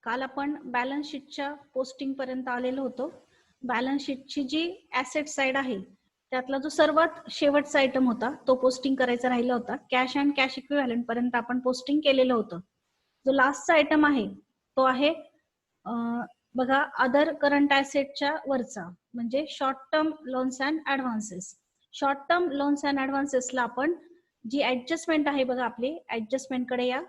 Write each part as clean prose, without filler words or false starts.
काल आपण बॅलन्स शीटच्या पोस्टिंग पर्यंत आलेलो होतो. बॅलन्स शीटची जी ऍसेट साइड आहे त्यातला जो सर्वात शेवटचा आयटम होता तो पोस्टिंग करायचा राहिला होता. कॅश अँड कॅश इक्विव्हॅलंट पर्यंत आपण पोस्टिंग केलेलं होतं. जो लास्टचा आयटम आहे तो आहे बघा अदर करंट ऍसेटच्या वरचा म्हणजे short term loans and advances. Short term loans and ऍडव्हान्सेसला आपण जी ऍडजस्टमेंट आहे बघा आपली ऍडजस्टमेंट कडे या.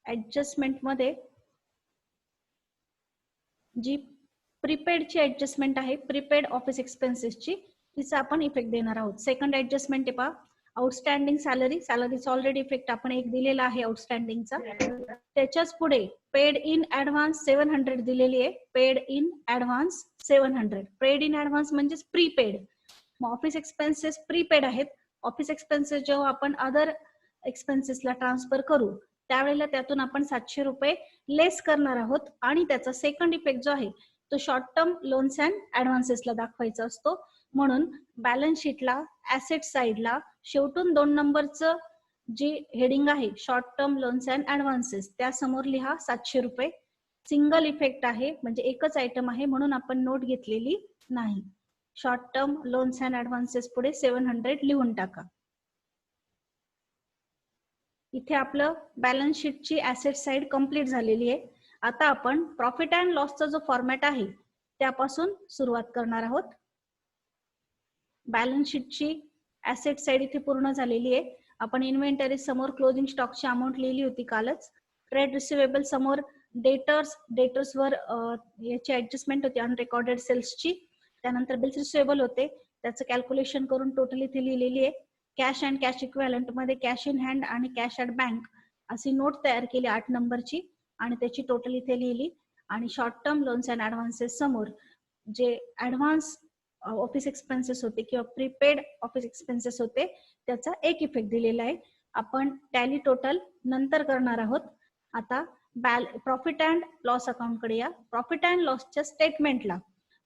ऍडजस्टमेंट मध्ये जी प्रीपेडची ऍडजस्टमेंट आहे प्रीपेड ऑफिस एक्सपेन्सेसची तिचा आपण इफेक्ट देणार आहोत. सेकंड ऍडजस्टमेंट आहे पहा आउटस्टँडिंग सॅलरी. सॅलरीचा ऑलरेडी इफेक्ट आपण एक दिलेला आहे आउटस्टँडिंगचा. त्याच्याच पुढे पेड इन ऍडव्हान्स 700 दिलेली आहे. Paid in advance 700. Paid in advance म्हणजे प्रीपेड. मग ऑफिस एक्सपेन्सेस प्रीपेड आहेत. ऑफिस एक्सपेन्सेस जेव्हा आपण अदर एक्सपेन्सेसला ट्रान्सफर करू त्यावेळेला त्यातून आपण 700 रुपये लेस करणार आहोत आणि त्याचा सेकंड इफेक्ट जो आहे तो शॉर्ट टर्म लोन्स अँड ऍडव्हान्सेसला दाखवायचा असतो. म्हणून बॅलन्स शीटला ऍसेट साइडला शेवटून 2 नंबरचं जी हेडिंग आहे short term loans and advances त्या समोर लिहा 700 रुपये. सिंगल इफेक्ट आहे म्हणजे एकच आयटम आहे म्हणून आपण नोट घेतलेली नाही. Short term loans and advances पुढे 700 लिहून टाका. इथे आपलं बॅलन्स शीटची ऍसेट साइड कंप्लीट झालेली आहे. आता आपण प्रॉफिट अँड लॉसचा जो फॉर्मॅट आहे त्यापासून सुरुवात करणार आहोत. बॅलन्स शीटची ऍसेट साइड इथे पूर्ण झालेली आहे. आपण इन्व्हेंटरी समोर क्लोजिंग स्टॉकची अमाऊंट लिहिली होती कालच. ट्रेड रिसिवेबल समोर डेटर्स वर याची ऍडजस्टमेंट होती अनरेकॉर्डेड सेल्सची. त्यानंतर बिल्स रिसिवेबल होते त्याचं कॅल्क्युलेशन करून टोटल इथे लिहिलेली आहे. कॅश अँड कॅश इक्विव्हॅलंट मध्ये कॅश इन हँड आणि कॅश ॲट बँक अशी नोट तयार केली 8 नंबरची आणि त्याची टोटल इथे लिहिली. आणि short term loans and advances समोर जे ऍडव्हान्स ऑफिस एक्सपेन्सेस होते किंवा प्रीपेड ऑफिस एक्सपेन्सेस होते त्याचा एक इफेक्ट दिलेला आहे. आपण टॅली टोटल नंतर करणार आहोत. आता प्रॉफिट अँड लॉस अकाउंट कडे या. प्रॉफिट अँड लॉसच्या स्टेटमेंटला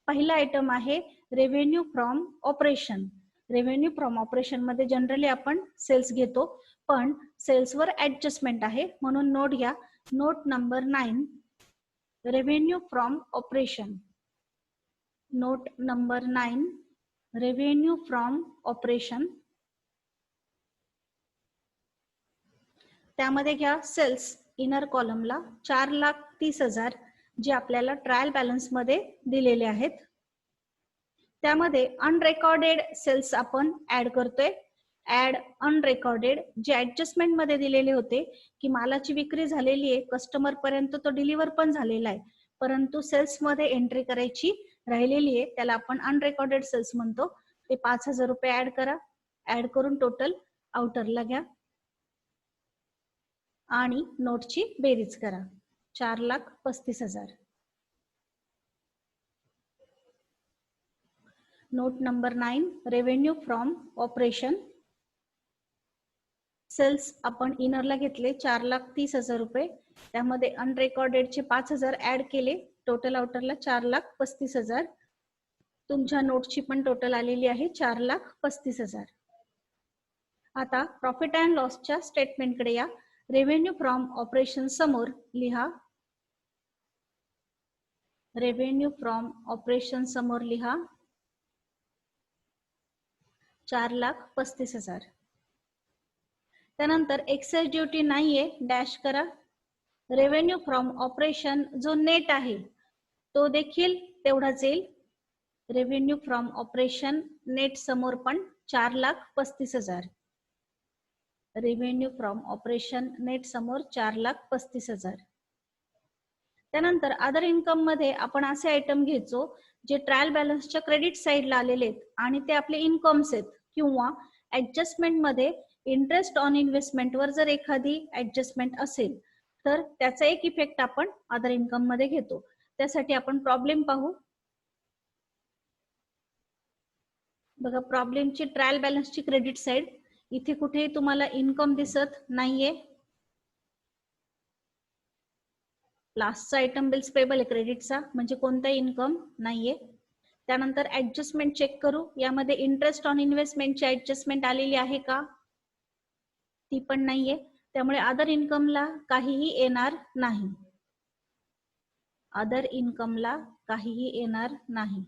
पहिला आयटम आहे revenue from operation. Revenue from operation मध्ये जनरली आपण सेल्स घेतो पण सेल्सवर ऍडजस्टमेंट आहे म्हणून नोट घ्या. Note number 9 revenue from operation. Note number 9 revenue from operation. त्यामध्ये घ्या सेल्स इनर कॉलमला 4,30,000 जे आपल्याला ट्रायल बॅलन्स मध्ये दिलेले आहेत. त्यामध्ये अनरेकॉर्डेड सेल्स आपण ऍड करतोय. ऍड अनरेकॉर्डेड जे ऍडजस्टमेंट मध्ये दिलेले होते की मालाची विक्री झालेली आहे कस्टमर पर्यंत तो डिलिव्हर पण झालेला आहे परंतु सेल्स मध्ये एंट्री करायची राहिलेली आहे त्याला आपण अनरेकॉर्डेड सेल्स म्हणतो. ते 5,000 रुपये ऍड करा. ऍड करून टोटल आउटरला घ्या आणि नोटची बेरीज करा 4,35,000. Note number 9 revenue from operation. Sales आपण इनरला घेतले 4,30,000 रुपये. त्यामध्ये अनरेकॉर्डेडचे 5,000 ऍड केले. टोटल आउटरला 4,35,000. तुमच्या नोटची पण टोटल आलेली आहे 4,35,000. आता प्रॉफिट अँड लॉसच्या स्टेटमेंट कडे या. रेव्हेन्यू फ्रॉम ऑपरेशन समोर लिहा. रेव्हेन्यू फ्रॉम ऑपरेशन समोर लिहा 4,35,000. त्यानंतर एक्साइज ड्युटी नाहीये डॅश करा. रेव्हेन्यू फ्रॉम ऑपरेशन जो नेट आहे तो देखील तेवढाच येईल. रेव्हेन्यू फ्रॉम ऑपरेशन नेट समोर पण 4,35,000. रेव्हेन्यू फ्रॉम ऑपरेशन नेट समोर 4,35,000. त्यानंतर अदर इन्कम मध्ये आपण असे आयटम घ्यायचो जे ट्रायल बॅलन्सच्या क्रेडिट साइडला आलेले आहेत आणि ते आपले इन्कम्स आहेत किंवा ऍडजस्टमेंट मध्ये इंटरेस्ट ऑन इन्व्हेस्टमेंट वर जर एखादी ऍडजस्टमेंट असेल तर त्याचा एक इफेक्ट आपण अदर इन्कम मध्ये घेतो. त्यासाठी आपण प्रॉब्लेम पाहू. बघा प्रॉब्लेमची ट्रायल बॅलन्सची क्रेडिट साइड इथे कुठेही तुम्हाला इन्कम दिसत नाहीये. लास्टचा आयटम बिल्स पेबल आहे क्रेडिटचा म्हणजे कोणता इन्कम नाहीये. त्यानंतर ऍडजस्टमेंट चेक करू. यामध्ये इंटरेस्ट ऑन इन्व्हेस्टमेंटची ऍडजस्टमेंट आलेली आहे का? ती पण नाहीये. त्यामुळे अदर इन्कमला काहीही येणार नाही. अदर इन्कमला काहीही येणार नाही.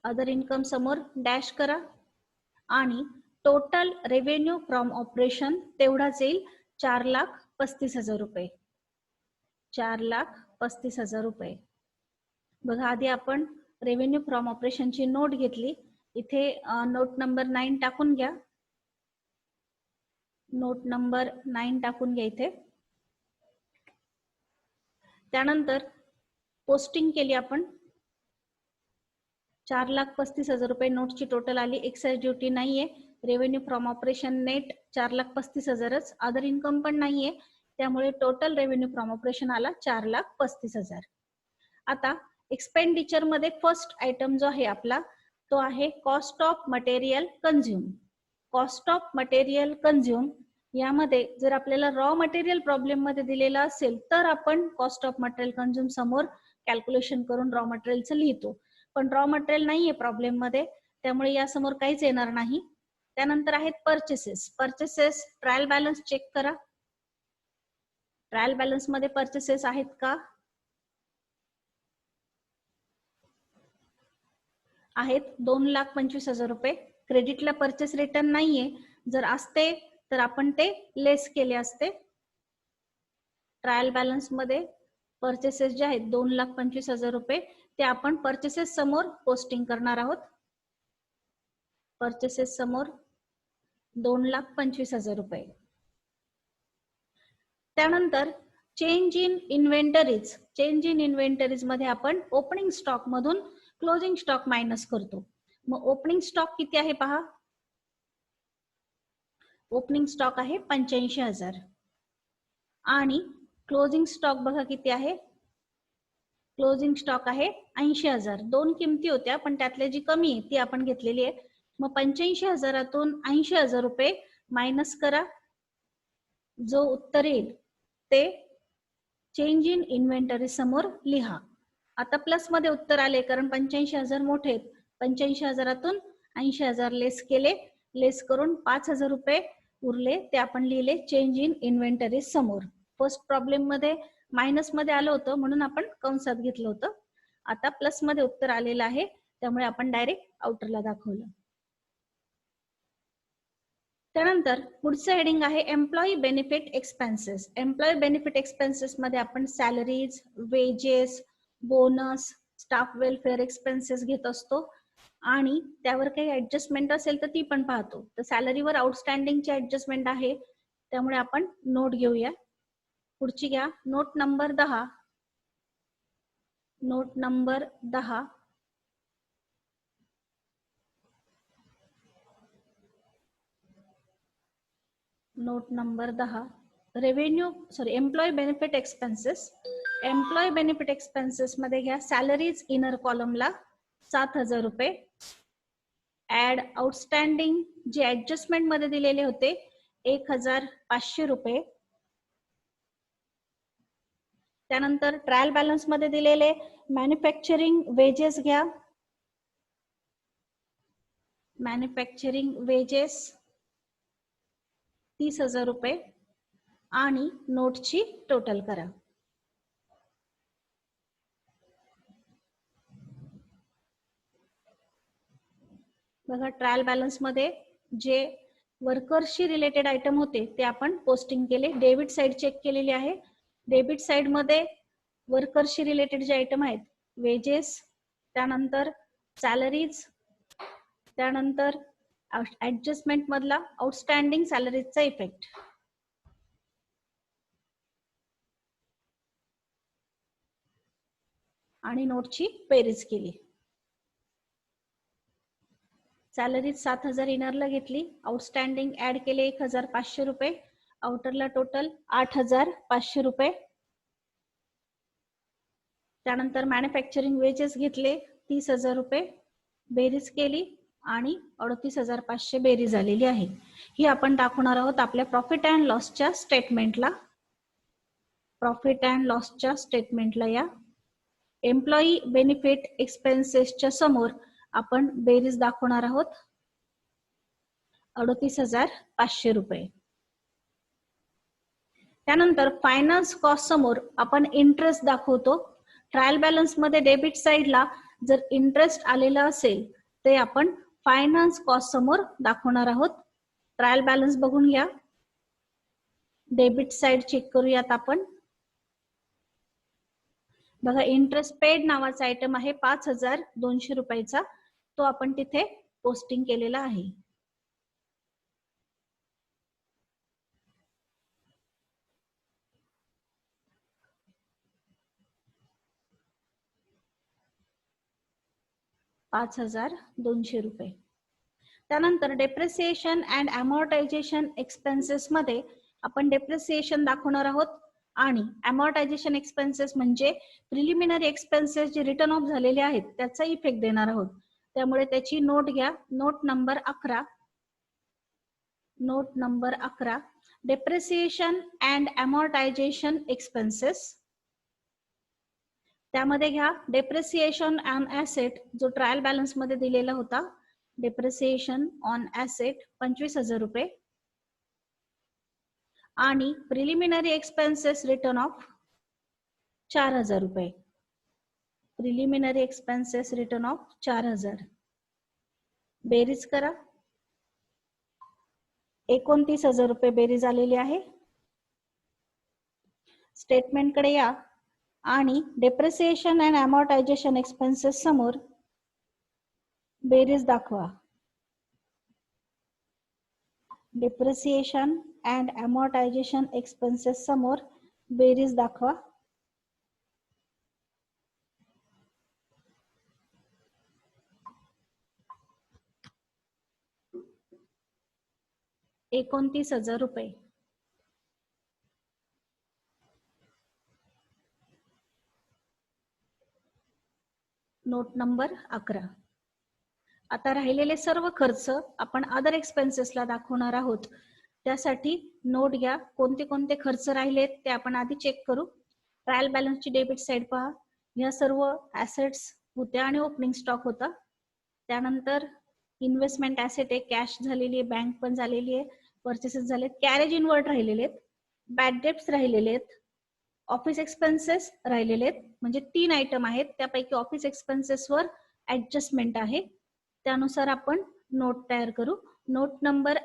अदर इन्कम समोर डॅश करा आणि टोटल रेव्हेन्यू फ्रॉम ऑपरेशन तेवढाच येईल 4,35,000 रुपये. 4,35,000 रुपये. बघा आधी आपण रेव्हेन्यू फ्रॉम ऑपरेशनची नोट घेतली. इथे नोट नंबर 9 टाकून घ्या. नोट नंबर 9 टाकून घ्या इथे. त्यानंतर पोस्टिंग केली आपण. 4,35,000 रुपये नोटची टोटल आली. एक्साइज ड्युटी नाहीये. रेव्हेन्यू फ्रॉम ऑपरेशन नेट 4,35,000च. अदर इन्कम पण नाहीये. त्यामुळे टोटल रेव्हेन्यू फ्रॉम ऑपरेशन आला 4,35,000. आता एक्सपेंडिचर मध्ये फर्स्ट आयटम जो आहे आपला तो आहे cost of material consume. Cost of material consume यामध्ये जर आपल्याला रॉ मटेरियल प्रॉब्लेम मध्ये दिलेला असेल तर आपण कॉस्ट ऑफ मटेरियल कन्झ्युम समोर कॅल्क्युलेशन करून रॉ मटेरियलचं लिहितो. पण रॉ मटेरियल नाहीये प्रॉब्लेम मध्ये त्यामुळे या समोर काहीच येणार नाही. त्यानंतर आहेत purchases. Purchases trial balance check करा. ट्रायल बॅलन्स मध्ये परचेसेस आहेत का? आहेत. 2,25,000 रुपये. क्रेडिटला परचेस रिटर्न नाहीये. जर असते तर आपण ते लेस केले असते. ट्रायल बॅलन्स मध्ये परचेसेस जे आहेत 2,25,000 रुपये ते आपण परचेसेस समोर पोस्टिंग करणार आहोत. परचेसेस समोर 2,25,000 रुपये. त्यानंतर change in inventories. Change in inventories मध्ये आपण ओपनिंग स्टॉक मधून क्लोजिंग स्टॉक मायनस करतो. मग ओपनिंग स्टॉक किती आहे पहा. ओपनिंग स्टॉक आहे 85,000 आणि क्लोजिंग स्टॉक बघा किती आहे. क्लोजिंग स्टॉक आहे 80,000. दोन किमती होत्या पण त्यातली जी कमी आहे ती आपण घेतलेली आहे. मग 85,000तून 80,000 रुपये मायनस करा. जो उत्तर येईल ते चेंज इन इन्व्हेंटरी समोर लिहा. आता प्लस मध्ये उत्तर आले कारण 85,000 मोठे आहेत. 85,000तून 80,000 लेस केले. लेस करून 5,000 रुपये उरले ते आपण लिहिले चेंज इन इन्व्हेंटरी समोर. फर्स्ट प्रॉब्लेम मध्ये मायनस मध्ये आलं होतं म्हणून आपण कंसात घेतलं होतं. आता प्लस मध्ये उत्तर आलेलं आहे त्यामुळे आपण डायरेक्ट आउटरला दाखवलं. त्यानंतर पुढचं हेडिंग आहे employee benefit expenses. Employee benefit expenses मध्ये आपण salaries, wedges, bonus, staff welfare expenses घेत असतो आणि त्यावर काही ऍडजस्टमेंट असेल तर ती पण पाहतो. तर सॅलरीवर आउटस्टँडिंगची ऍडजस्टमेंट आहे त्यामुळे आपण नोट घेऊया. पुढची घ्या note number 10. Note number 10. Note number 10 employ benefit expenses. Employ benefit expenses मध्ये घ्या सॅलरीज इनर कॉलमला 7,000 रुपये. ऍड आउटस्टँडिंग जे ऍडजस्टमेंट मध्ये दिलेले होते 1,500 रुपये. त्यानंतर ट्रायल बॅलन्स मध्ये दिलेले मॅन्युफॅक्चरिंग वेजेस घ्या. मॅन्युफॅक्चरिंग वेजेस 30,000 रुपये आणि नोटची टोटल करा. बघा ट्रायल बॅलन्स मध्ये जे वर्कर्सशी रिलेटेड आयटम होते ते आपण पोस्टिंग केले. डेबिट साइड चेक केलेली आहे. डेबिट साइड मध्ये वर्कर्सशी रिलेटेड जे आयटम आहेत वेजेस, त्यानंतर सॅलरीज, त्यानंतर ऍडजस्टमेंट मधला आउटस्टँडिंग सॅलरीजचा इफेक्ट. आणि नोटची बेरीज केली. सॅलरीज 7,000 इनरला घेतली. आउटस्टँडिंग ऍड केले 1,500 रुपये. आउटरला टोटल 8,500 रुपये. त्यानंतर मॅन्युफॅक्चरिंग वेजेस घेतले 30,000 रुपये. बेरीज केली आणि 38,500 बेरीज आलेली आहे. ही आपण दाखवणार आहोत आपल्या प्रॉफिट अँड लॉसच्या स्टेटमेंटला. प्रॉफिट अँड लॉसच्या स्टेटमेंटला या एम्प्लॉई बेनिफिट एक्सपेन्सेसच्या समोर आपण बेरीज दाखवणार आहोत. 38,500 रुपये. त्यानंतर फायनान्स कॉस्ट समोर आपण इंटरेस्ट दाखवतो. ट्रायल बॅलन्स मध्ये डेबिट साइडला जर इंटरेस्ट आलेलं असेल ते आपण फायनान्स कॉस्ट समोर दाखवणार आहोत. ट्रायल बॅलन्स बघून घ्या. डेबिट साइड चेक करूयात आपण. बघा, इंटरेस्ट पेड नावाचा आयटम आहे 5,200 रुपयाचा. तो आपण तिथे पोस्टिंग केलेला आहे. ₹5,200. त्यानंतर डेप्रिसिएशन अँड अमॉर्टायझेशन एक्सपेन्सेस मध्ये आपण डेप्रिसिएशन दाखवणार आहोत आणि अमॉर्टायझेशन एक्सपेन्सेस म्हणजे प्रिलिमिनरी एक्सपेन्सेस जे रिटर्न ऑफ झालेले आहेत त्याचा इफेक्ट देणार आहोत. त्यामुळे त्याची नोट घ्या. Note number 11. Note number 11, depreciation and amortization expenses. त्यामध्ये घ्या डेप्रिसिएशन ऑन ऍसेट जो ट्रायल बॅलन्स मध्ये दिलेला होता. डेप्रिसिएशन ऑन ऍसेट 25,000 रुपये आणि प्रिलिमिनरी एक्सपेन्सेस रिटर्न ऑफ 4,000 रुपये. Preliminary expenses return of 4,000. बेरीज करा. 29,000 रुपये बेरीज आलेली आहे. स्टेटमेंट कडे या आणि डेप्रिसिएशन अँड अमॉर्टायझेशन एक्सपेन्सेस समोर बेरीज दाखवा. डेप्रिसिएशन अँड अमॉर्टायझेशन एक्सपेन्सेस समोर बेरीज दाखवा. ₹29,000. Note number 11. आता राहिलेले सर्व खर्च आपण अदर एक्सपेन्सेसला दाखवणार आहोत. त्यासाठी नोट घ्या. कोणते कोणते खर्च राहिलेत ते आपण आधी चेक करू. ट्रायल बॅलन्सची डेबिट साइड पहा. या सर्व ऍसेट्स होत्या आणि ओपनिंग स्टॉक होता. त्यानंतर इन्व्हेस्टमेंट ऍसेट आहे, कॅश झालेली आहे, बँक पण झालेली आहे, परचेसेस झालेत, कॅरेज इनवर्ड राहिलेले आहेत, बॅड डेट्स राहिलेले आहेत, ऑफिस एक्सपेन्सेस राहिलेले आहेत. म्हणजे 3 आयटम आहेत. त्यापैकी ऑफिस एक्सपेन्सेसवर ऍडजस्टमेंट आहे. त्यानुसार आपण नोट तयार करू. Note number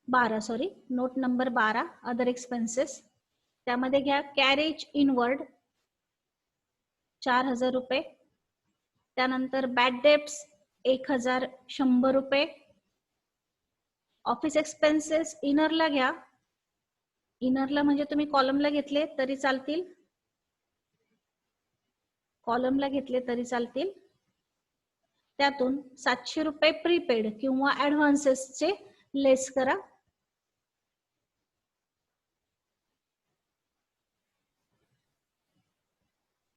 12 note number 12 other expenses. त्यामध्ये घ्या कॅरेज इनवर्ड 4,000 रुपये. त्यानंतर बॅड डेट्स 1,100 रुपये. ऑफिस एक्सपेन्सेस इनरला घ्या. इनरला म्हणजे तुम्ही कॉलमला घेतले तरी चालतील. कॉलमला घेतले तरी चालतील. त्यातून 700 रुपये प्रीपेड किंवा ऍडव्हान्सेसचे लेस करा.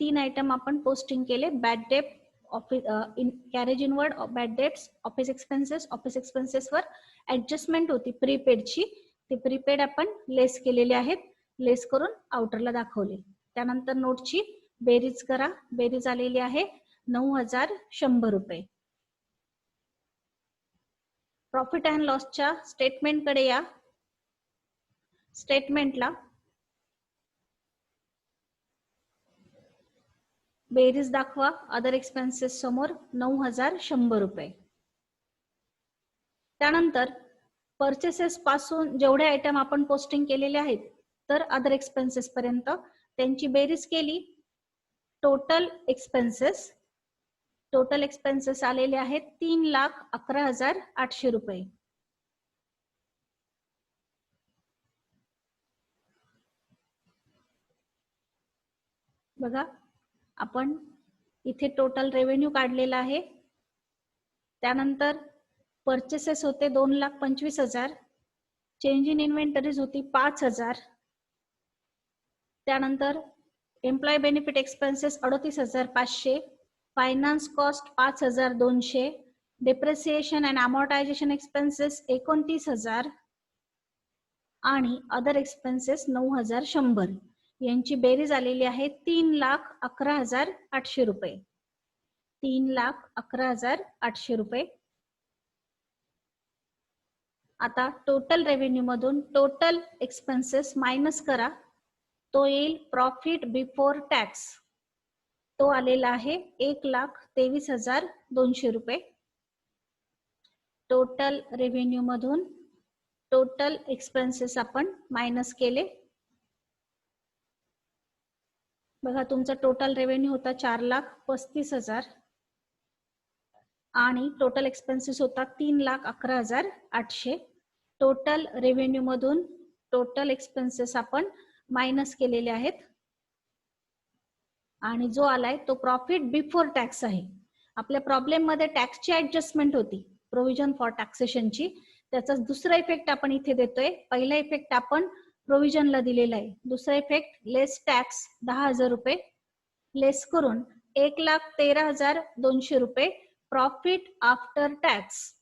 तीन आयटम आपण पोस्टिंग केले. Bad debt, office carriage inward, bad debts, office expenses. Office एक्सपेन्सेसवर ऍडजस्टमेंट होती प्रीपेडची, ते प्रीपेड आपण लेस केलेले आहेत. लेस करून आउटरला दाखवले. त्यानंतर नोटची बेरीज करा. बेरीज आलेली आहे 9,100 रुपये. प्रॉफिट अँड लॉसच्या स्टेटमेंट कडे या. स्टेटमेंटला बेरीज दाखवा. अदर एक्सपेन्सेस समोर 9,100 रुपये. त्यानंतर परचेसेस पासून जेवढे आयटम आपण पोस्टिंग केलेले आहेत तर अदर एक्सपेन्सेस पर्यंत त्यांची बेरीज केली. टोटल एक्सपेन्सेस आलेले आहेत 3,11,800 रुपये. बघा, आपण इथे टोटल रेव्हेन्यू काढलेला आहे. त्यानंतर परचेसेस होते 2,25,000. चेंज इन इन्व्हेंटरीज होती 5,000. त्यानंतर employee benefit expenses 38,500. Finance cost 5,200. Depreciation and amortization expenses 29,000 आणि अदर एक्सपेन्सेस 9,100. यांची बेरीज आलेली आहे 3,11,800 रुपये. 3,11,800 रुपये. आता टोटल रेव्हेन्यू मधून टोटल एक्सपेन्सेस मायनस करा, तो येईल प्रॉफिट बिफोर टॅक्स. तो आलेला आहे 1,23,200 रुपये. टोटल रेव्हेन्यू मधून टोटल एक्सपेन्सेस आपण मायनस केले. बघा तुमचा टोटल रेव्हेन्यू होता 4,35,000 आणि टोटल एक्सपेन्सेस होता 3,11,800. टोटल रेव्हेन्यू मधून टोटल एक्सपेन्सेस आपण मायनस केलेले आहेत आणि जो आलाय तो प्रॉफिट बिफोर टॅक्स आहे. आपल्या प्रॉब्लेम मध्ये टॅक्सची ऍडजस्टमेंट होती, प्रोव्हिजन फॉर टॅक्सेशनची. त्याचा दुसरा इफेक्ट आपण इथे देतोय. पहिला इफेक्ट आपण प्रोव्हिजनला दिलेला आहे. दुसरा इफेक्ट लेस टॅक्स 10,000 रुपये लेस करून 1,13,200 रुपये profit after tax.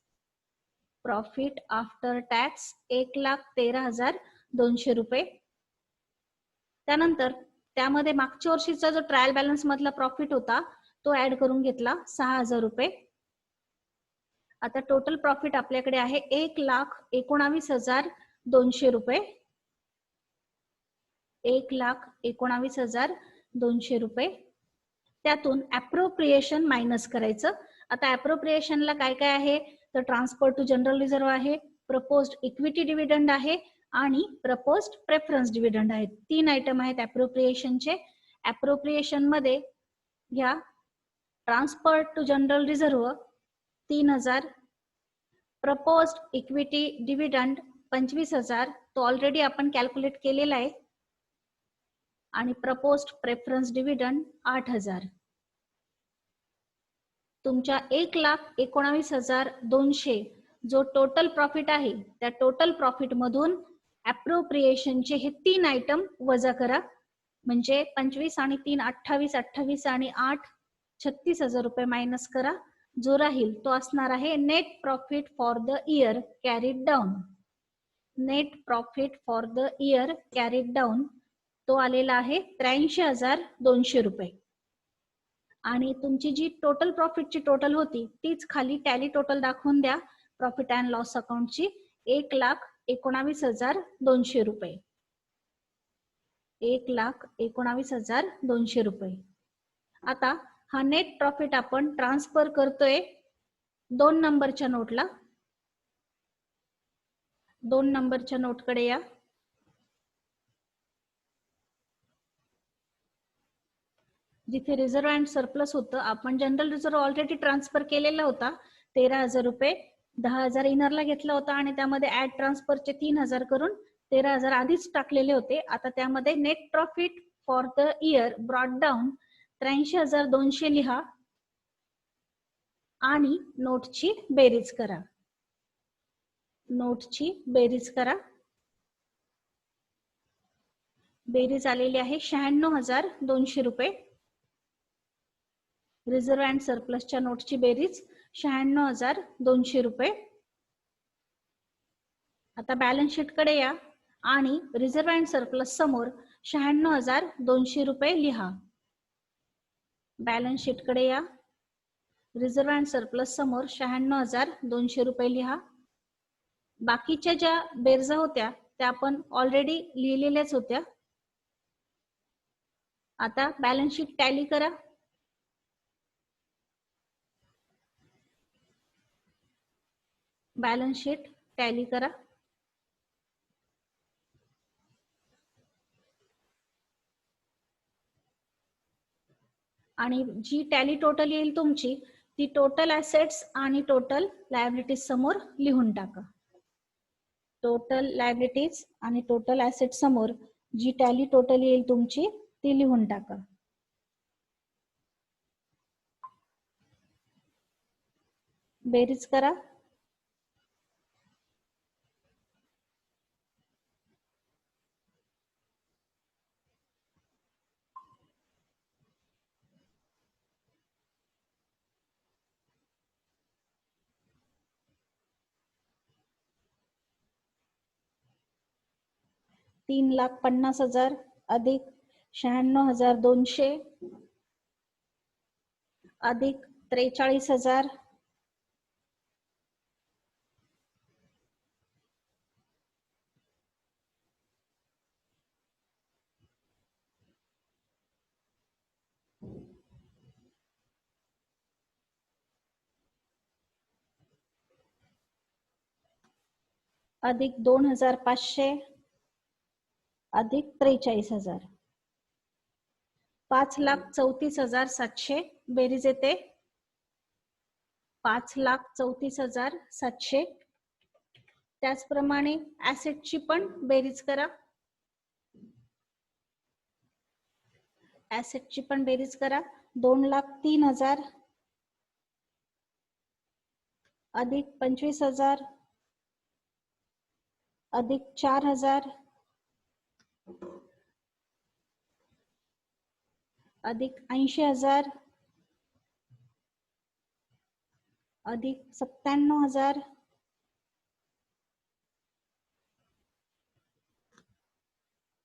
Profit after tax 1,13,200 रुपये. त्यानंतर त्यामध्ये मागच्या वर्षीचा जो ट्रायल बॅलन्स मधला प्रॉफिट होता तो ऍड करून घेतला 6,000 रुपये. आता टोटल प्रॉफिट आपल्याकडे आहे 1,19,200 रुपये. 1,19,200 रुपये. त्यातून अप्रोप्रिएशन मायनस करायचं. आता अप्रोप्रिएशनला काय काय आहे तर ट्रान्सफर टू जनरल रिझर्व्ह आहे, प्रपोज्ड इक्विटी डिव्हिडंड आहे आणि प्रपोज्ड प्रेफरन्स डिव्हिडंड आहेत. 3 आयटम आहेत अप्रोप्रिएशनचे. अप्रोप्रिएशन मध्ये घ्या transfer to general reserve 3,000, proposed equity dividend 25,000, तो ऑलरेडी आपण कॅल्क्युलेट केलेला आहे, आणि प्रपोज्ड प्रेफरन्स डिव्हिडंड 8,000. तुमच्या 1,19,200 जो टोटल प्रॉफिट आहे त्या टोटल प्रॉफिट मधून अप्रोप्रिएशनचे हे 3 आयटम वजा करा. म्हणजे 25 आणि 3 28, 28 आणि 8 36,000 रुपये मायनस करा. जो राहील तो असणार आहे net profit for the year carried down. Net profit for the year carried down तो आलेला आहे 83,200 रुपये. आणि तुमची जी टोटल प्रॉफिटची टोटल होती तीच खाली टॅली टोटल दाखवून द्या प्रॉफिट अँड लॉस अकाउंटची 1,19,200 रुपये. 1,19,200 रुपये. आता हा नेट प्रॉफिट आपण ट्रान्सफर करतोय 2 नंबरच्या नोटला. 2 नंबरच्या नोटकडे या. जिथे रिझर्व्ह अँड सरप्लस होतं आपण जनरल रिझर्व्ह ऑलरेडी ट्रान्सफर केलेला होता 13,000 रुपये. 10,000 इनरला घेतला होता आणि त्यामध्ये ऍड ट्रान्सफरचे 3,000 करून 13,000 आधीच टाकलेले होते. आता त्यामध्ये net profit for the year brought down 83,200 लिहा आणि नोटची बेरीज करा. नोटची बेरीज करा. बेरीज आलेली आहे 96,200 रुपये. रिझर्व्ह अँड सरप्लसच्या नोटची बेरीज 96,200 रुपये. आता बॅलन्स शीट कडे या आणि रिझर्व्ह अँड सरप्लस समोर 96,200 रुपये लिहा. बॅलन्स शीट कडे या. रिझर्व्ह अँड सरप्लस समोर 96,200 रुपये लिहा. बाकीच्या ज्या बेरजा होत्या त्या आपण ऑलरेडी लिहिलेल्याच होत्या. आता बॅलन्स शीट टॅली करा. बॅलन्स शीट टॅली करा. आणि जी टॅली टोटल येईल तुमची ती टोटल ऍसेट्स आणि टोटल लायबिलिटीज समोर लिहून टाका. टोटल लायबिलिटीज आणि टोटल ऍसेट्स समोर जी टॅली टोटल येईल तुमची ती लिहून टाका. बेरीज करा. $3,50,000 अधिक 96,200 अधिक 43,000 अधिक 2,500 अधिक 43,000, 5,34,700 बेरीज येते 5,34,700. त्याचप्रमाणे ऍसेटची पण बेरीज करा. ऍसेटची पण बेरीज करा. 2,03,000 अधिक 25,000 अधिक 4,000 अधिक 80,000 अधिक 97,000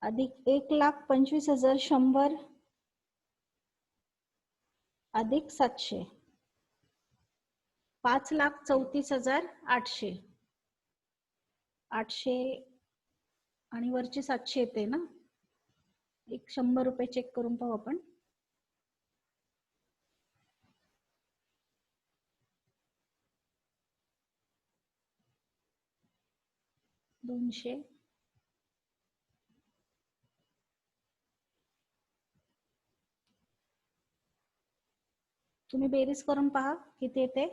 अधिक 1,25,100 अधिक 700, 5,34,800. 800 आणि वरचे 700 येते ना. एक 100 रुपये चेक करून पाहू आपण. दोनशे, तुम्ही बेरीज करून पहा किती येते.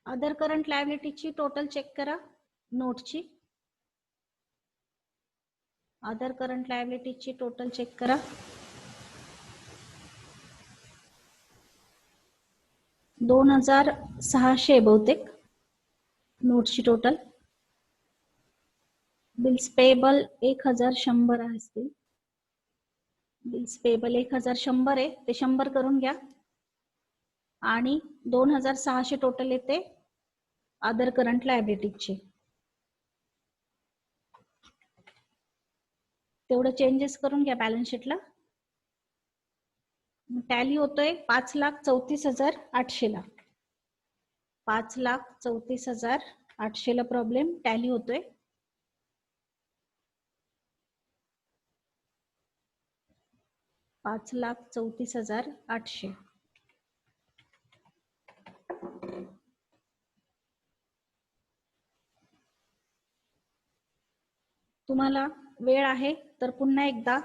अदर करंट लायबिलिटीची टोटल चेक करा. नोटची अदर करंट लायबिलिटीची टोटल चेक करा. 2,600 बहुतेक नोटची टोटल. बिल्स पेएबल 1,100 असतील. बिल्स पेएबल 1,100 आहे, ते 100 करून घ्या. आणि 2,600 टोटल येते अदर करंट लायबिलिटीचे. तेवढं चेंजेस करून घ्या बॅलन्स शीटला. टॅली होतोय 5,34,800 ला. 5,34,800 ला प्रॉब्लेम टॅली होतोय. $5,34,800. तुम्हाला वेळ आहे तर पुन्हा एकदा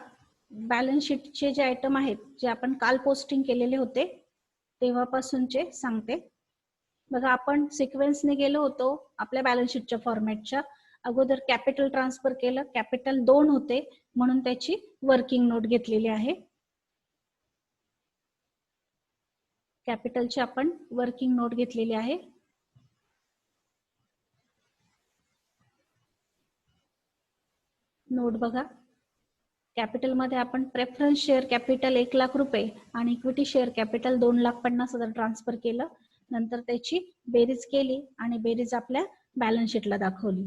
बॅलन्स शीटचे जे आयटम आहेत जे आपण काल पोस्टिंग केलेले होते तेव्हापासूनचे सांगते. बघा, आपण सिक्वेन्सने गेलो होतो आपल्या बॅलन्स शीटच्या फॉर्मॅटच्या. अगोदर कॅपिटल ट्रान्सफर केलं. कॅपिटल 2 होते म्हणून त्याची वर्किंग नोट घेतलेली आहे. कॅपिटलची आपण वर्किंग नोट घेतलेली आहे. नोट बघा, कॅपिटल मध्ये आपण प्रेफरन्स शेअर कॅपिटल 1,00,000 रुपये आणि इक्विटी शेअर कॅपिटल 2,50,000 ट्रान्सफर केलं. नंतर त्याची बेरीज केली आणि बेरीज आपल्या बॅलन्स शीटला दाखवली.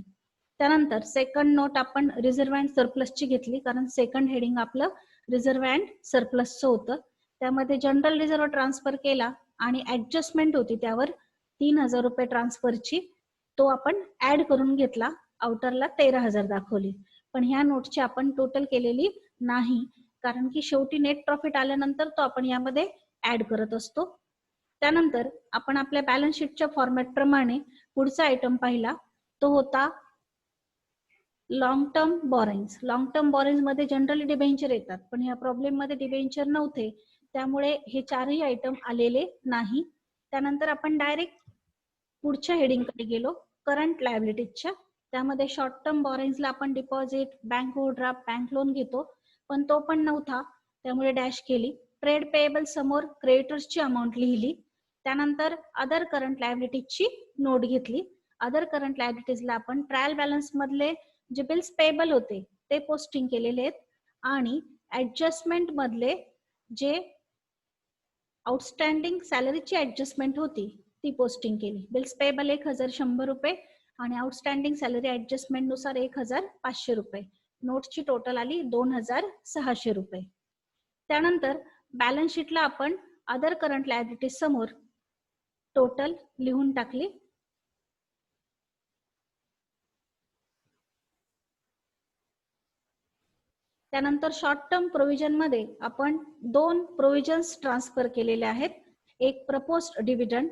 त्यानंतर सेकंड नोट आपण रिझर्व्ह अँड सरप्लसची घेतली, कारण सेकंड हेडिंग आपलं रिझर्व्ह अँड सरप्लसचं होतं. त्यामध्ये जनरल रिझर्व्ह ट्रान्सफर केला आणि ऍडजस्टमेंट होती त्यावर 3,000 रुपये ट्रान्सफरची, तो आपण ऍड करून घेतला. आउटरला 13,000 दाखवली. पण ह्या नोटची आपण टोटल केलेली नाही, कारण की शेवटी नेट प्रॉफिट आल्यानंतर तो आपण यामध्ये ऍड करत असतो. त्यानंतर आपण आपल्या बॅलन्स शीटच्या फॉर्मॅट प्रमाणे पुढचा आयटम पाहिला, तो होता लॉंग टर्म बॉरिंग्स. लॉंग टर्म बॉरिंग्स मध्ये जनरली डिबेंचर येतात, पण या प्रॉब्लेम मध्ये डिबेंचर नव्हते, त्यामुळे हे चारही आयटम आलेले नाही. त्यानंतर आपण डायरेक्ट पुढच्या हेडिंगकडे गेलो, करंट लायबिलिटीजच्या. त्यामध्ये शॉर्ट टर्म बॉरेन्सला आपण deposit, bank overdraft, bank loan घेतो, पण तो पण नव्हता, त्यामुळे डॅश केली. ट्रेड पेएबल समोर क्रेडिटर्सची अमाऊंट लिहिली. त्यानंतर अदर करंट लायबिलिटीजची नोट घेतली. अदर करंट लायबिलिटीजला आपण ट्रायल बॅलन्स मधले जे बिल्स पेएबल होते ते पोस्टिंग केलेले आहेत आणि ऍडजस्टमेंट मधले जे आउटस्टँडिंग सॅलरीची ऍडजस्टमेंट होती ती पोस्टिंग केली. बिल्स पेएबल 1100 रुपये आणि आउटस्टँडिंग सॅलरी ऍडजस्टमेंट नुसार 1500 रुपये. नोटची टोटल आली 2600 रुपये. त्यानंतर बॅलन्स शीटला आपण अदर करंट लायबिलिटीज समोर टोटल लिहून टाकली. त्यानंतर शॉर्ट टर्म प्रोव्हिजन मध्ये आपण 2 प्रोव्हिजन्स ट्रान्सफर केलेले आहेत. एक प्रपोज्ड डिव्हिडंड,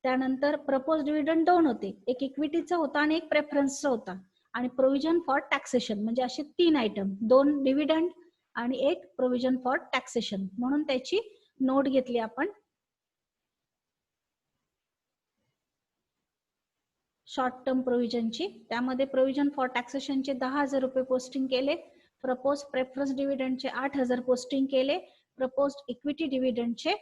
त्यानंतर प्रपोज डिव्हिडंड 2 होते, एक इक्विटीचा होता आणि एक प्रेफरन्सचा होता. आणि प्रोव्हिजन फॉर टॅक्सेशन म्हणजे असे 3 आयटम, 2 डिव्हिडंड आणि एक प्रोव्हिजन फॉर टॅक्सेशन, म्हणून त्याची नोट घेतली आपण. शॉर्ट टर्म प्रोव्हिजनची, त्यामध्ये प्रोव्हिजन फॉर टॅक्सेशनचे 10,000 रुपये पोस्टिंग केले. प्रपोज प्रेफरन्स डिव्हिडंडचे 8,000 पोस्टिंग केले. प्रपोज इक्विटी डिव्हिडंडचे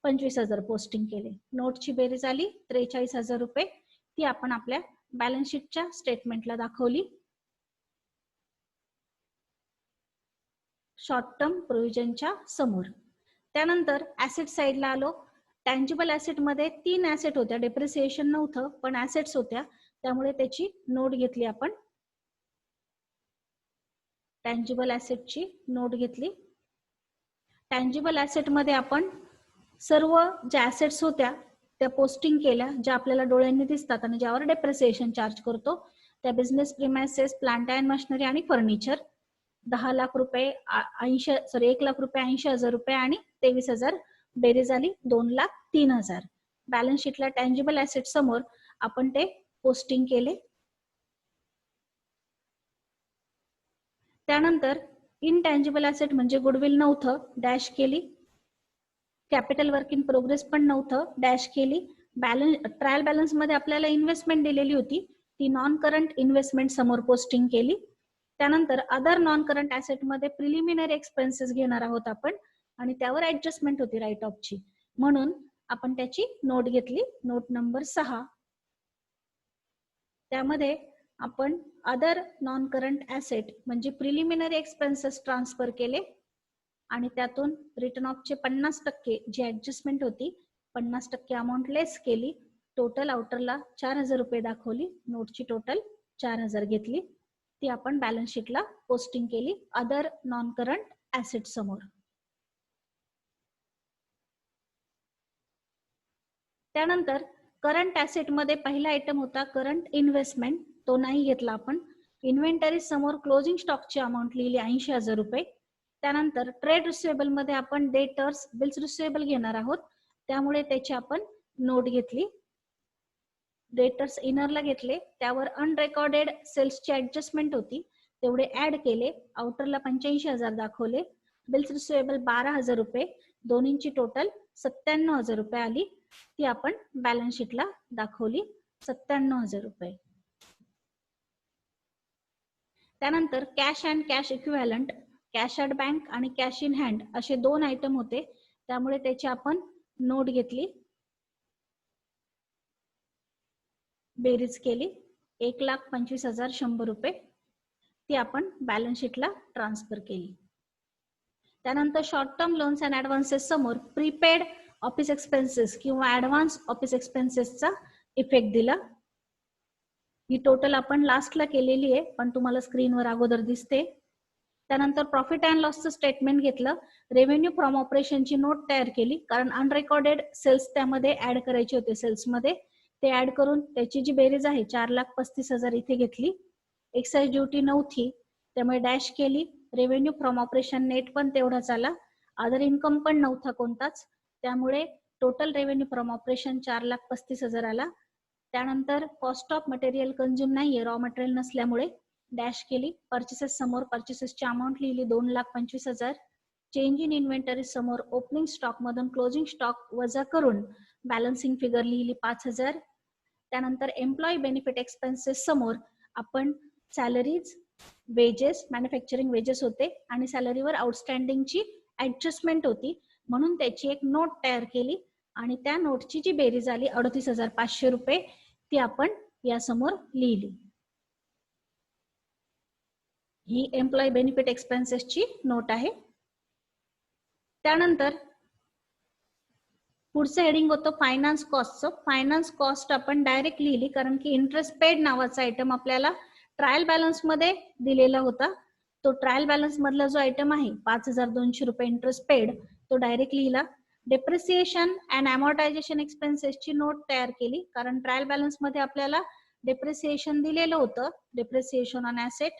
25,000 पोस्टिंग केले. नोटची बेरीज आली 43,000 रुपये. ती आपण आपल्या बॅलन्स शीटच्या स्टेटमेंटला दाखवली. शॉर्ट टर्म प्रोव्हिजनच्या समोर. त्यानंतर ऍसेट साइडला आलो. टँजिबल ऍसेट मध्ये 3 ऍसेट होत्या, डेप्रिसिएशन नव्हतं पण ऍसेट्स होत्या, त्यामुळे त्याची नोट घेतली आपण. टँजिबल ऍसेटची नोट घेतली. टँजिबल ऍसेट मध्ये आपण सर्व ज्या ऍसेट्स होत्या त्या पोस्टिंग केल्या, ज्या आपल्याला डोळ्यांनी दिसतात आणि ज्यावर डेप्रिसिएशन चार्ज करतो. त्या business premises, plant and machinery आणि फर्निचर. 10 लाख रुपये 1 लाख रुपये 80,000 रुपये आणि 23,000. बेरीज आली 2,03,000. बॅलन्स शीटला टँजिबल ऍसेट समोर आपण ते पोस्टिंग केले. त्यानंतर इनटँजिबल ऍसेट म्हणजे गुडविल नव्हतं, डॅश केली. कॅपिटल वर्क इन प्रोग्रेस पण नव्हतं, डॅश केली. ट्रायल बॅलन्स मध्ये आपल्याला इन्व्हेस्टमेंट दिलेली होती, ती नॉन करंट इन्व्हेस्टमेंट समोर पोस्टिंग केली. त्यानंतर अदर नॉन करंट ऍसेट मध्ये प्रिलिमिनरी एक्सपेन्सेस घेणार आहोत आपण आणि त्यावर ऍडजस्टमेंट होती राईट ऑफची, म्हणून आपण त्याची नोट घेतली. Note number 6. त्यामध्ये आपण अदर नॉन करंट ऍसेट म्हणजे प्रिलिमिनरी एक्सपेन्सेस ट्रान्सफर केले आणि त्यातून रिटर्न ऑफचे 50% जी ऍडजस्टमेंट होती 50% अमाऊंट लेस केली. टोटल आउटरला 4,000 रुपये दाखवली. नोटची टोटल 4,000 घेतली. ती आपण बॅलन्स शीटला पोस्टिंग केली अदर नॉन करंट ऍसेट समोर. त्यानंतर करंट ऍसेट मध्ये पहिला आयटम होता करंट इन्व्हेस्टमेंट, तो नाही घेतला आपण. इन्व्हेंटरी समोर क्लोजिंग स्टॉकची अमाऊंट लिहिली 80,000 रुपये. त्यानंतर ट्रेड रिसिवेबल मध्ये आपण डेटर्स, बिल्स रिसिवेबल घेणार आहोत, त्यामुळे त्याची आपण नोट घेतली. डेटर्स इनरला घेतले, त्यावर अनरेकॉर्डेड सेल्सची ऍडजस्टमेंट होती, तेवढे ऍड केले. आउटरला 85,000 दाखवले. बिल्स रिसिवेबल 12,000 रुपये, दोन्हींची टोटल 97,000 रुपये आली. ती आपण बॅलन्स शीटला दाखवली 97,000 रुपये. त्यानंतर cash and cash equivalent, cash at bank आणि कॅश इन हँड असे 2 आयटम होते, त्यामुळे त्याची आपण नोट घेतली. बेरीज केली 1,25,100 रुपये. ती आपण बॅलन्स शीटला ट्रान्सफर केली. त्यानंतर short term loans and advances समोर प्रीपेड ऑफिस एक्सपेन्सेस किंवा ऍडव्हान्स ऑफिस एक्सपेन्सेसचा इफेक्ट दिला. ही टोटल आपण लास्टला केलेली आहे, पण तुम्हाला स्क्रीनवर अगोदर दिसते. त्यानंतर प्रॉफिट अँड लॉसचं स्टेटमेंट घेतलं. रेव्हेन्यू फ्रॉम ऑपरेशनची नोट तयार केली, कारण अनरेकॉर्डेड सेल्स त्यामध्ये ऍड करायचे होते. सेल्समध्ये ते ऍड करून त्याची जी बेरीज आहे 4,35,000 इथे घेतली. एक्साइज ड्युटी नव्हती, त्यामुळे डॅश केली. रेव्हेन्यू फ्रॉम ऑपरेशन नेट पण तेवढाच आला. अदर इन्कम पण नव्हता कोणताच, त्यामुळे टोटल रेव्हेन्यू फ्रॉम ऑपरेशन 4,35,000 आला. त्यानंतर कॉस्ट ऑफ मटेरियल कंझ्युम नाहीये, रॉ मटेरियल नसल्यामुळे डॅश केली. परचेसेस समोर परचेसेसची अमाऊंट लिहिली 2,25,000. चेंज इन इन्व्हेंटरी समोर ओपनिंग स्टॉक मधून क्लोजिंग स्टॉक वजा करून बॅलन्सिंग फिगर लिहिली 5,000. त्यानंतर एम्प्लॉई बेनिफिट एक्सपेन्सेस समोर आपण सॅलरीज, वेजेस, मॅन्युफॅक्चरिंग वेजेस होते आणि सॅलरीवर आउटस्टँडिंगची ऍडजस्टमेंट होती, म्हणून त्याची एक नोट तयार केली आणि त्या नोटची जी बेरीज आली 38,500 रुपये ती आपण यासमोर लिहिली. ही एम्प्लॉई बेनिफिट एक्सपेन्सेसची नोट आहे. त्यानंतर पुढचं हेडिंग होतं फायनान्स कॉस्टचं. फायनान्स कॉस्ट आपण डायरेक्ट लिहिली कारण की इंटरेस्ट पेड नावाचा आयटम आपल्याला ट्रायल बॅलन्स मध्ये दिलेला होता. तो ट्रायल बॅलन्स मधला जो आयटम आहे 5,200 रुपये इंटरेस्ट पेड तो डायरेक्ट लिहिला. डेप्रिसिएशन अँड अमॉर्टायझेशन एक्सपेन्सेसची नोट तयार केली कारण ट्रायल बॅलन्स मध्ये आपल्याला डेप्रिसिएशन दिलेलं होतं, डेप्रिसिएशन ऑन ऍसेट,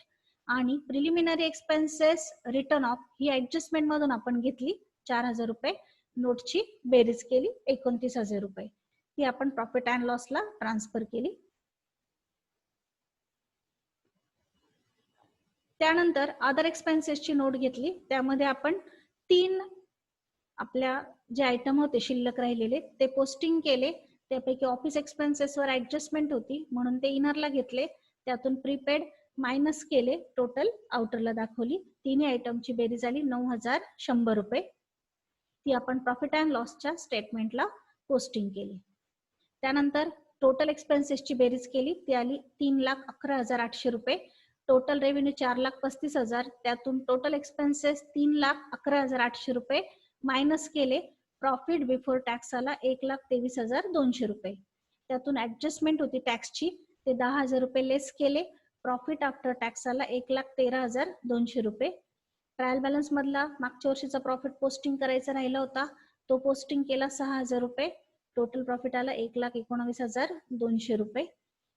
आणि preliminary expenses return of he adjustment मधून आपण घेतली 4,000 रुपये. नोटची बेरीज केली 29,000 रुपये, ती आपण प्रॉफिट अँड लॉसला ट्रान्सफर केली. त्यानंतर अदर एक्सपेन्सेसची नोट घेतली, त्यामध्ये आपण 3 आपल्या जे आयटम होते शिल्लक राहिलेले ते पोस्टिंग केले. त्यापैकी ऑफिस एक्सपेन्सेसवर ऍडजस्टमेंट होती म्हणून ते इनरला घेतले, त्यातून प्रीपेड मायनस केले, टोटल आउटरला दाखवली. तिन्ही आयटमची बेरीज आली 9,100 रुपये, ती आपण प्रॉफिट अँड लॉसच्या स्टेटमेंटला पोस्टिंग केली. त्यानंतर टोटल एक्सपेन्सेसची बेरीज केली, ती आली 3,11,800 रुपये. टोटल रेव्हेन्यू 4,35,000, त्यातून टोटल एक्सपेन्सेस 3,11,800 रुपये मायनस केले. प्रॉफिट बिफोर टॅक्स आला 1,23,200 रुपये. त्यातून ऍडजस्टमेंट होती टॅक्सची, ते 10,000 रुपये लेस केले. प्रॉफिट आफ्टर टॅक्स आला 1,13,200 रुपये. ट्रायल बॅलन्स मधला मागच्या वर्षीचा प्रॉफिट पोस्टिंग करायचा राहिला होता, तो पोस्टिंग केला 6,000 रुपये. टोटल प्रॉफिट आला 1,19,200 रुपये.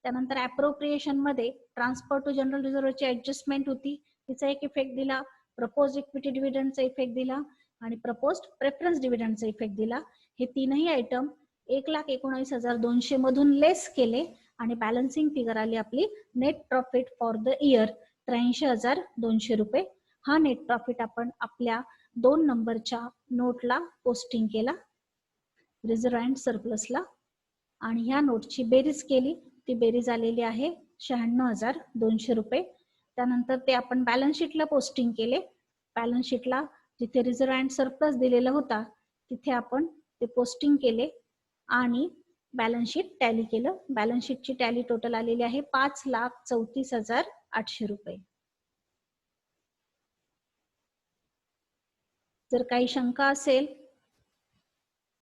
त्यानंतर अप्रोप्रिएशन मध्ये ट्रान्सफर टू जनरल रिझर्व्हची ऍडजस्टमेंट होती, तिचा एक इफेक्ट दिला. प्रपोज इक्विटी डिव्हिडंडचा इफेक्ट दिला आणि प्रपोज्ड प्रेफरन्स डिव्हिडंडचा इफेक्ट दिला. हे तीनही आयटम 1,19,200 मधून लेस केले आणि बॅलन्सिंग फिगर आली आपली net profit for the year 83,200 रुपये. हा नेट प्रॉफिट आपण आपल्या 2 नंबरच्या नोटला पोस्टिंग केला, रिझर्व्ह अँड सरप्लसला, आणि ह्या नोटची बेरीज केली, ती बेरीज आलेली आहे 96,200 रुपये. त्यानंतर ते आपण बॅलन्स शीटला पोस्टिंग केले. बॅलन्स शीटला जिथे रिझर्व्ह अँड सरप्लस दिलेला होता तिथे आपण ते पोस्टिंग केले आणि बॅलन्स शीट टॅली केलं. बॅलन्स शीटची टॅली टोटल आलेली आहे 5,34,800 रुपये. जर काही शंका असेल